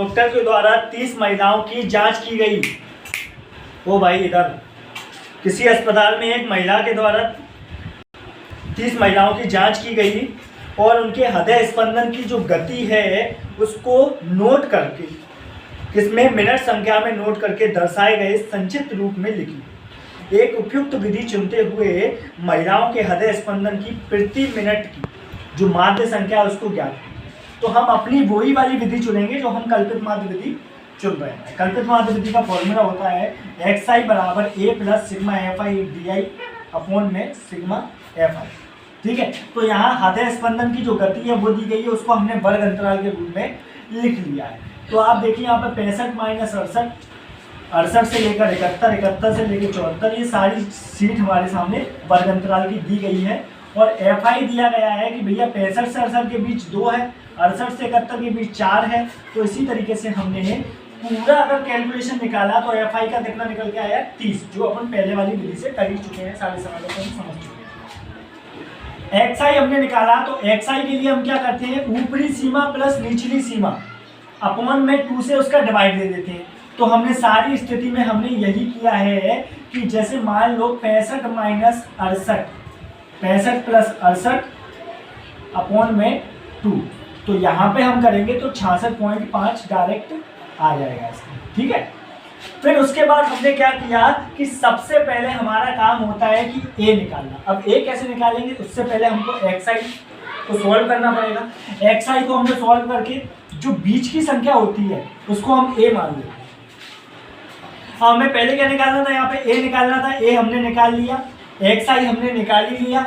Doctor के द्वारा 30 महिलाओं की जांच की गई। ओ भाई इधर, किसी अस्पताल में एक महिला के द्वारा 30 महिलाओं की जांच की गई और उनके हृदय स्पंदन की जो गति है उसको नोट करके, इसमें मिनट संख्या में नोट करके दर्शाए गए संक्षिप्त रूप में लिखी। एक उपयुक्त विधि चुनते हुए महिलाओं के हृदय स्पंदन की प्रति मिनट की जो माध्य संख्या है उसको ज्ञात की। तो हम अपनी वही वाली विधि चुनेंगे जो हम कल्पित माध्य विधि चुन रहे हैं। कल्पित माध्य विधि का फॉर्मूला होता है xi बराबर a plus sigma fi di upon में सिग्मा fi। ठीक है, तो यहाँ हृदय स्पंदन की जो गति है वो दी गई है, उसको हमने वर्ग अंतराल के रूप में लिख लिया है। तो आप देखिए यहाँ पर 65 माइनस 68, 68 से लेकर 71, 71 से लेकर 74, ये सारी सीट हमारे सामने वर्ग अंतराल की दी गई है। और fi दिया गया है कि भैया 65 से 68 के बीच 2 है, 68 से 71 के बीच 4 है। तो इसी तरीके से हमने पूरा अगर कैलकुलेशन निकाला तो fi का कितना निकल के आया 30, जो अपन पहले वाली विधि से कर ही चुके हैं, सारे सवालों को हम समझ चुके हैं। xi हमने निकाला तो xi के लिए हम क्या करते हैं, ऊपरी सीमा प्लस निचली सीमा अपॉन में 2 से उसका डिवाइड दे देते हैं। तो हमने सारी स्थिति में हमने यही किया है कि जैसे मान लो 65 माइनस 68, 65 प्लस 68 अपॉन में 2, तो यहाँ पे हम करेंगे तो 66.5 डायरेक्ट आ जाएगा इसका। ठीक है, फिर उसके बाद हमने क्या किया कि सबसे पहले हमारा काम होता है कि a निकालना। अब a कैसे निकालेंगे, उससे पहले हमको xi को सॉल्व करना पड़ेगा। xi को हमने सॉल्व करके जो बीच की संख्या होती है उसको हम a मान लेते हैं। हमें पहले क्या निकालना था, यहाँ पे a निकालना था, a हमने निकाल लिया, xi हमने निकाल ही लिया।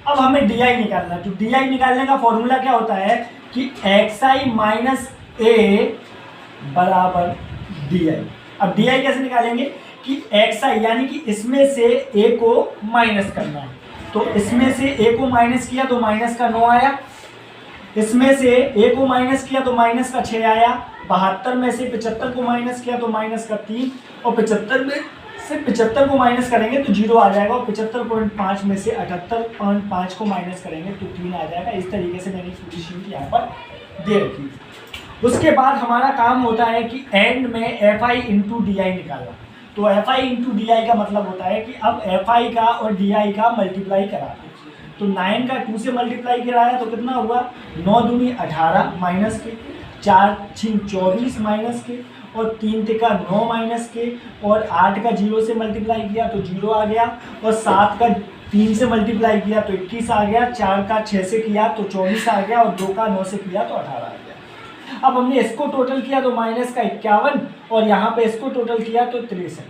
अब हमें di निकालना है। तो di निकालने का फॉर्मूला क्या होता है कि xi माइनस a बराबर di। अब di कैसे निकालेंगे कि xi यानी कि इसमें से a को माइनस करना है। तो इसमें से a को माइनस किया तो माइनस का 9 आया, इसमें से a को माइनस किया तो माइनस का 6 आया, 72 में से 75 को माइनस किया तो माइनस का 3, और 75 में से 75 को माइनस करेंगे तो 0 आ जाएगा, और 75.5 में से 78.5 को माइनस करेंगे तो 3 आ जाएगा। इस तरीके से मैंने पूरी शीट यहाँ पर दे रखी है। उसके बाद हमारा काम होता है कि एंड में fi इंटू डी आई निकालना। तो fi इंटू डी आई का मतलब होता है कि अब fi का और di का मल्टीप्लाई करा। तो 9 का 2 से मल्टीप्लाई कराया तो कितना हुआ, 9 दूनी 18 माइनस के, 4 6 24 माइनस के, और 3 तिका 9 माइनस के, और 8 का 0 से मल्टीप्लाई किया तो 0 आ गया, और 7 का 3 से मल्टीप्लाई किया तो 21 आ गया, 4 का 6 से किया तो 24 आ गया, और 2 का 9 से किया तो 18 आ गया। अब हमने इसको टोटल किया तो माइनस का 51, और यहाँ पे इसको टोटल किया तो 63।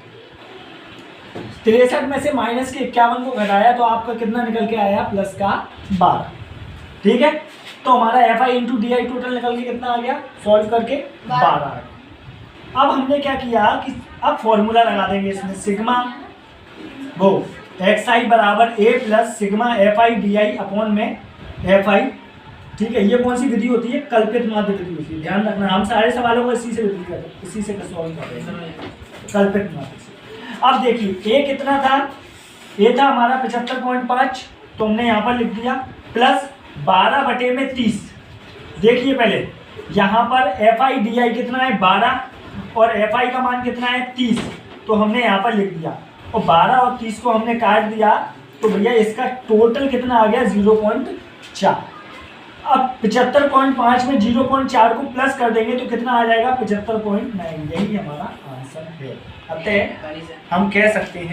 63 में से माइनस के 51 को घटाया तो आपका कितना निकल के आया, प्लस का 12। ठीक है, तो हमारा fi into D I total निकल के कितना आ गया, सॉल्व करके 12 आ गया। अब हमने क्या किया कि अब फॉर्मूला लगा देंगे इसमें, सिग्मा वो xi बराबर a plus sigma fi D I upon में fi। ठीक है, ये कौन सी विधि होती है, कल्पित माध्य विधि होती है। ध्यान रखना, हम सारे सवालों को इसी से विधि करते हैं, इसी से सॉल्व कर रहे हैं, कल्पित माध्य से। अब देखिए a कितना था, a था हमारा 75.5, तो हमने यहाँ पर लिख दिया, प्लस 12 बटे में 30। देखिए पहले यहाँ पर fi डी आई कितना है 12, और fi का मान कितना है 30, तो हमने यहाँ पर लिख दिया, और 12 और 30 को हमने काट दिया तो भैया इसका टोटल कितना आ गया 0.4। अब 75.5 में 0.4 को प्लस कर देंगे तो कितना आ जाएगा 75.9। यही हमारा आंसर है। अतः हम कह सकते हैं